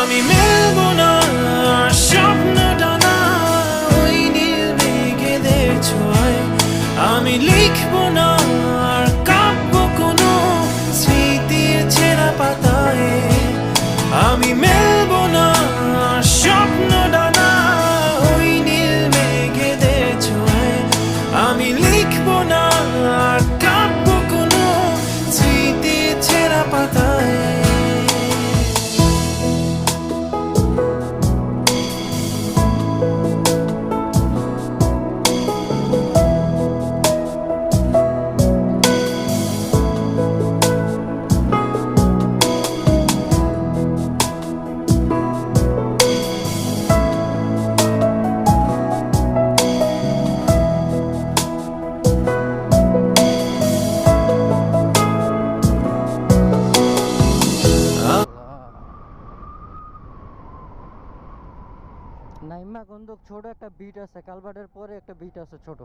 আমি মেলবো না আর স্বপ্নটা না ওই নীল মেঘেদের ছোঁয়ায়। আমি লিখবো না আর কাঁদবো কোনো স্মৃতির ছেঁড়া পাতায়। আমি মেলবো না আর স্বপ্নটা না ওই নীল মেঘেদের ছোঁয়ায়। আমি লিখবো না আর কাঁদবো কোনো স্মৃতির ছেঁড়া পাতায়। নাইমা গন্ধক ছোট একটা বিট আছে, কালভার্টের পরে একটা বিট আছে ছোট।